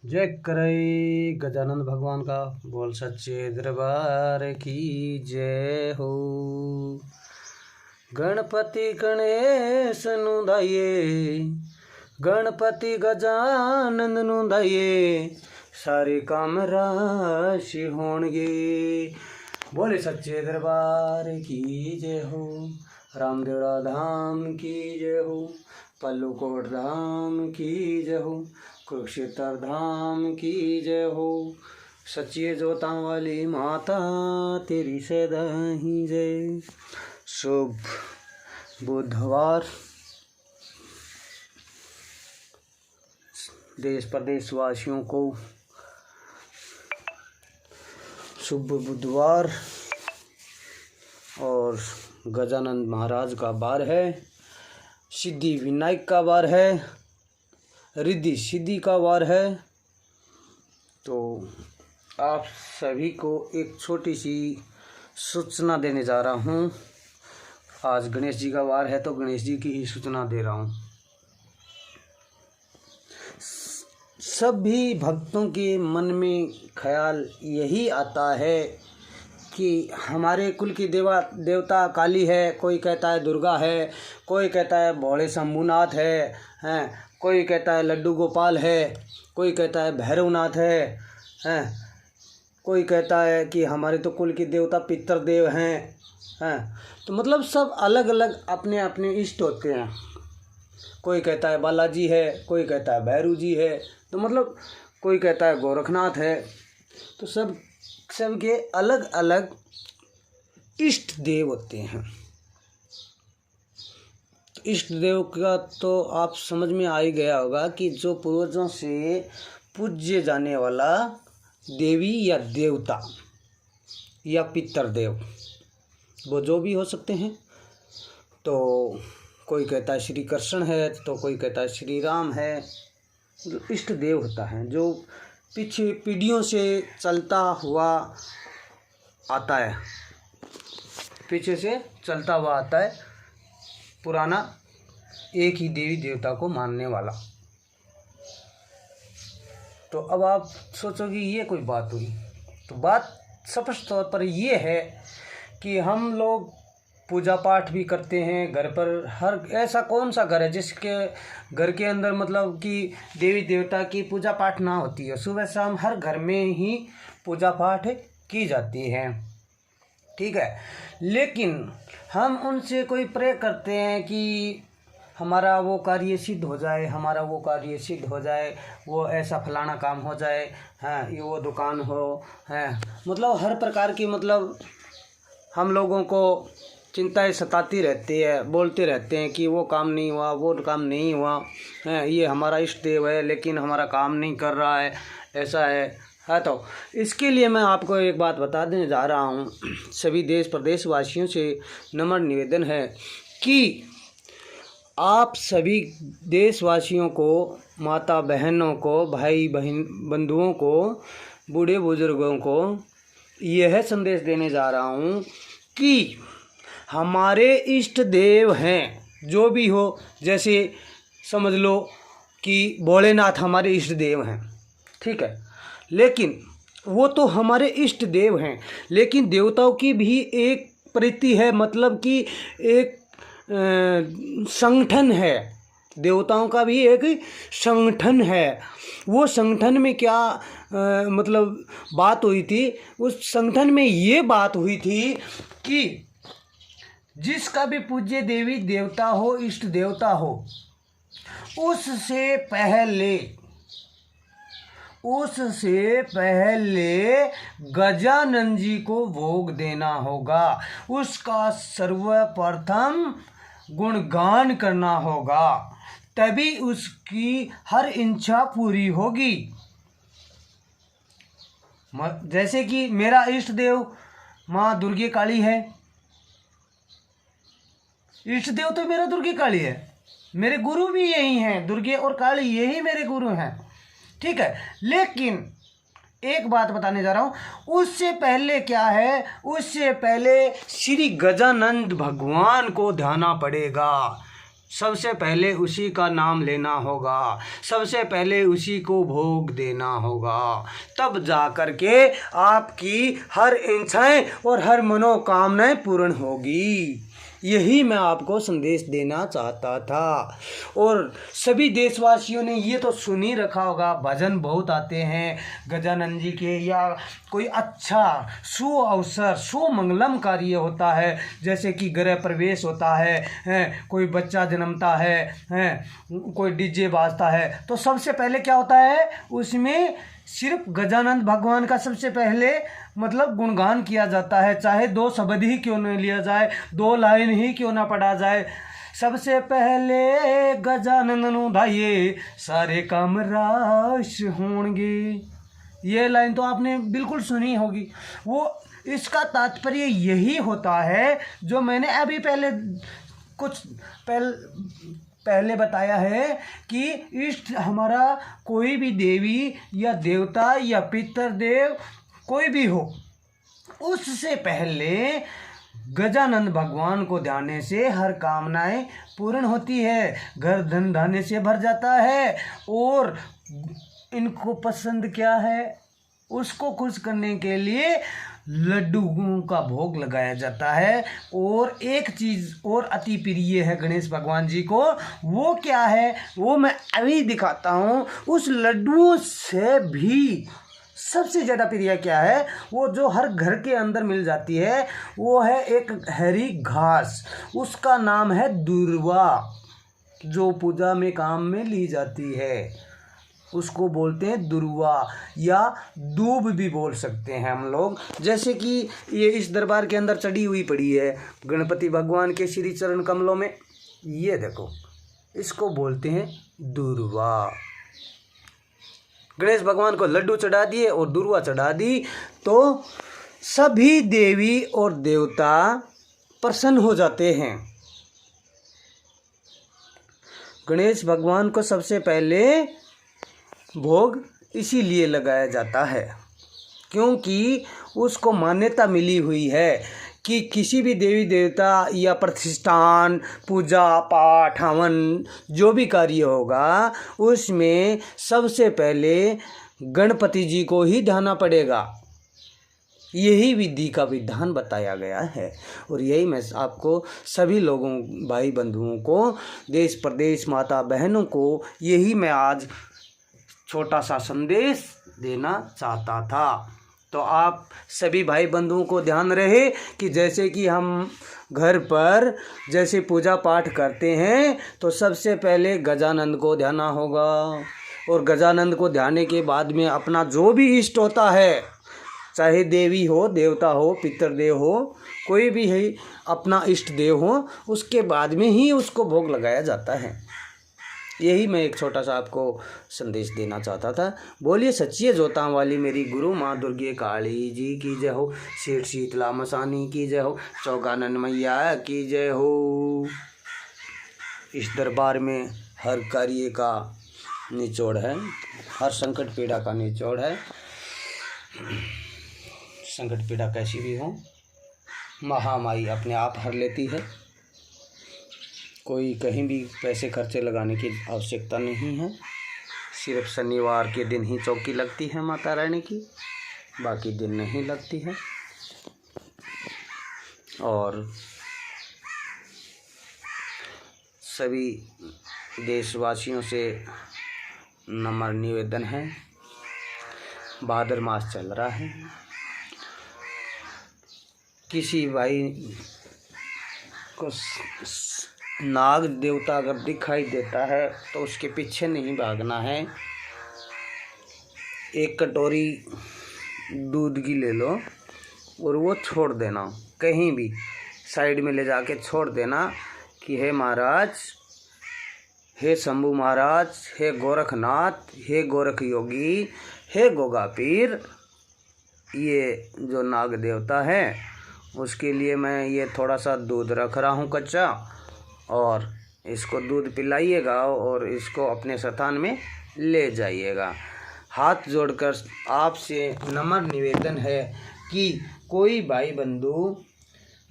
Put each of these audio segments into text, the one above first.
जय करे गजानंद भगवान का बोल सच्चे दरबार की जय हो। गणपति गणेश नुदाइए, गणपति गजानंद नुदाइए, सारे काम राशि होंगे। बोले सच्चे दरबार की जय हो। रामदेवरा धाम की जय हो, पल्लूकोट धाम की जय हो, कुरुक्षेत्र धाम की जय हो। सच्ची जोता वाली माता तेरी सदा ही जय। शुभ बुधवार, देश प्रदेश वासियों को शुभ बुधवार और गजानंद महाराज का वार है, सिद्धि विनायक का वार है, रिद्धि सिद्धि का वार है। तो आप सभी को एक छोटी सी सूचना देने जा रहा हूँ। आज गणेश जी का वार है तो गणेश जी की ही सूचना दे रहा हूँ। सभी भक्तों के मन में ख्याल यही आता है कि हमारे कुल की देवता काली है, कोई कहता है दुर्गा है, कोई कहता है भोले शंभुनाथ है, कोई कहता है लड्डू गोपाल है, कोई कहता है भैरवनाथ है, कोई कहता है कि हमारे तो कुल की देवता पितृदेव हैं। तो मतलब सब अलग अलग अपने अपने इष्ट होते हैं। कोई कहता है बालाजी है, कोई कहता है भैरू जी है, तो मतलब कोई कहता है गोरखनाथ है। तो सबके अलग अलग इष्ट देव होते हैं। इष्ट देव का तो आप समझ में आ ही गया होगा कि जो पूर्वजों से पूज्य जाने वाला देवी या देवता या पितृदेव, वो जो भी हो सकते हैं। तो कोई कहता है श्री कृष्ण है, तो कोई कहता है श्री राम है। जो इष्ट देव होता है, जो पीछे पीढ़ियों से चलता हुआ आता है, पीछे से चलता हुआ आता है, पुराना एक ही देवी देवता को मानने वाला। तो अब आप सोचोगे ये कोई बात हुई। तो बात स्पष्ट तौर पर ये है कि हम लोग पूजा पाठ भी करते हैं घर पर। हर ऐसा कौन सा घर है जिसके घर के अंदर मतलब कि देवी देवता की पूजा पाठ ना होती है। सुबह शाम हर घर में ही पूजा पाठ की जाती है, ठीक है। लेकिन हम उनसे कोई प्रे करते हैं कि हमारा वो कार्य सिद्ध हो जाए, हमारा वो कार्य सिद्ध हो जाए, वो ऐसा फलाना काम हो जाए, ये वो दुकान हो, मतलब हर प्रकार की मतलब हम लोगों को चिंताएं सताती रहती है। बोलते रहते हैं कि वो काम नहीं हुआ, वो काम नहीं हुआ, ये हमारा इष्ट देव है लेकिन हमारा काम नहीं कर रहा है, ऐसा है। तो इसके लिए मैं आपको एक बात बता देने जा रहा हूँ। सभी देश प्रदेश वासियों से नम्र निवेदन है कि आप सभी देशवासियों को, माता बहनों को, भाई बहन बंधुओं को, बूढ़े बुजुर्गों को यह संदेश देने जा रहा हूँ कि हमारे इष्ट देव हैं, जो भी हो। जैसे समझ लो कि भोलेनाथ हमारे इष्ट देव हैं, ठीक है। लेकिन वो तो हमारे इष्ट देव हैं, लेकिन देवताओं की भी एक प्रीति है, मतलब कि एक संगठन है। देवताओं का भी एक संगठन है। वो संगठन में क्या मतलब बात हुई थी, उस संगठन में ये बात हुई थी कि जिसका भी पूज्य देवी देवता हो, इष्ट देवता हो, उससे पहले गजानंद जी को भोग देना होगा। उसका सर्वप्रथम गुणगान करना होगा, तभी उसकी हर इच्छा पूरी होगी। जैसे कि मेरा इष्ट देव माँ दुर्गे काली है। इष्ट देव तो मेरा दुर्गे काली है। मेरे गुरु भी यही हैं, दुर्गे और काली, यही मेरे गुरु हैं, ठीक है। लेकिन एक बात बताने जा रहा हूँ, उससे पहले क्या है, उससे पहले श्री गजानंद भगवान को ध्याना पड़ेगा। सबसे पहले उसी का नाम लेना होगा, सबसे पहले उसी को भोग देना होगा, तब जा कर के आपकी हर इच्छाएं और हर मनोकामनाएं पूर्ण होगी। यही मैं आपको संदेश देना चाहता था। और सभी देशवासियों ने ये तो सुन ही रखा होगा, भजन बहुत आते हैं गजानन जी के, या कोई अच्छा शुभ अवसर शुभ मंगलम कार्य होता है, जैसे कि गृह प्रवेश होता है, कोई बच्चा जन्मता है, कोई डीजे बाजता है, तो सबसे पहले क्या होता है उसमें सिर्फ गजानंद भगवान का सबसे पहले मतलब गुणगान किया जाता है, चाहे 2 शब्द ही क्यों न लिया जाए, 2 लाइन ही क्यों ना पढ़ा जाए। सबसे पहले गजानन उठाइए सारे काम राश होंगे, ये लाइन तो आपने बिल्कुल सुनी होगी। वो इसका तात्पर्य यही होता है जो मैंने अभी पहले बताया है कि इष्ट हमारा कोई भी देवी या देवता या पितृदेव कोई भी हो, उससे पहले गजानंद भगवान को ध्यान से हर कामनाएं पूर्ण होती है, घर धन धान्य से भर जाता है। और इनको पसंद क्या है, उसको खुश करने के लिए लड्डुओं का भोग लगाया जाता है। और एक चीज़ और अति प्रिय है गणेश भगवान जी को, वो क्या है वो मैं अभी दिखाता हूँ। उस लड्डुओं से भी सबसे ज़्यादा प्रिय क्या है, वो जो हर घर के अंदर मिल जाती है, वो है एक हरी घास, उसका नाम है दुर्वा, जो पूजा में काम में ली जाती है, उसको बोलते हैं दुर्वा या दूब भी बोल सकते हैं हम लोग। जैसे कि ये इस दरबार के अंदर चढ़ी हुई पड़ी है गणपति भगवान के श्री चरण कमलों में, ये देखो, इसको बोलते हैं दुर्वा। गणेश भगवान को लड्डू चढ़ा दिए और दुर्वा चढ़ा दी तो सभी देवी और देवता प्रसन्न हो जाते हैं। गणेश भगवान को सबसे पहले भोग इसीलिए लगाया जाता है क्योंकि उसको मान्यता मिली हुई है कि किसी भी देवी देवता या प्रतिष्ठान पूजा पाठ हवन जो भी कार्य होगा उसमें सबसे पहले गणपति जी को ही ध्याना पड़ेगा। यही विधि का विधान बताया गया है और यही मैं आपको सभी लोगों भाई बंधुओं को देश प्रदेश माता बहनों को यही मैं आज छोटा सा संदेश देना चाहता था। तो आप सभी भाई बंधुओं को ध्यान रहे कि जैसे कि हम घर पर जैसे पूजा पाठ करते हैं तो सबसे पहले गजानंद को ध्याना होगा और गजानंद को ध्याने के बाद में अपना जो भी इष्ट होता है, चाहे देवी हो देवता हो पितृदेव हो कोई भी है अपना इष्ट देव हो, उसके बाद में ही उसको भोग लगाया जाता है। यही मैं एक छोटा सा आपको संदेश देना चाहता था। बोलिए सच्ची जोता वाली मेरी गुरु माँ दुर्गे काली जी की जय हो, शेर शीतला मसानी की जय हो, चौगानन मैया की जय हो। इस दरबार में हर कार्य का निचोड़ है, हर संकट पीड़ा का निचोड़ है। संकट पीड़ा कैसी भी हो महामाई अपने आप हर लेती है। कोई कहीं भी पैसे खर्चे लगाने की आवश्यकता नहीं है। सिर्फ शनिवार के दिन ही चौकी लगती है माता रानी की, बाकी दिन नहीं लगती है। और सभी देशवासियों से नम्र निवेदन है, भाद्र मास चल रहा है, किसी भाई को नाग देवता अगर दिखाई देता है तो उसके पीछे नहीं भागना है। एक कटोरी दूध की ले लो और वो छोड़ देना, कहीं भी साइड में ले जाके छोड़ देना कि हे महाराज, हे शंभू महाराज, हे गोरखनाथ, हे गोरख योगी, हे गोगा पीर, ये जो नाग देवता है उसके लिए मैं ये थोड़ा सा दूध रख रहा हूँ कच्चा, और इसको दूध पिलाइएगा और इसको अपने स्थान में ले जाइएगा। हाथ जोड़कर आपसे नम्र निवेदन है कि कोई भाई बंधु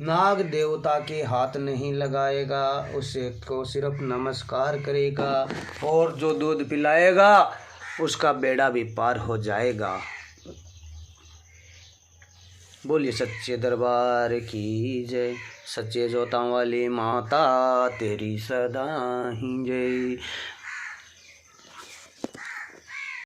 नाग देवता के हाथ नहीं लगाएगा, उसे को सिर्फ नमस्कार करेगा और जो दूध पिलाएगा उसका बेड़ा भी पार हो जाएगा। बोलिए सच्चे दरबार की जय। सच्चे जोतां वाली माता तेरी सदा ही जय।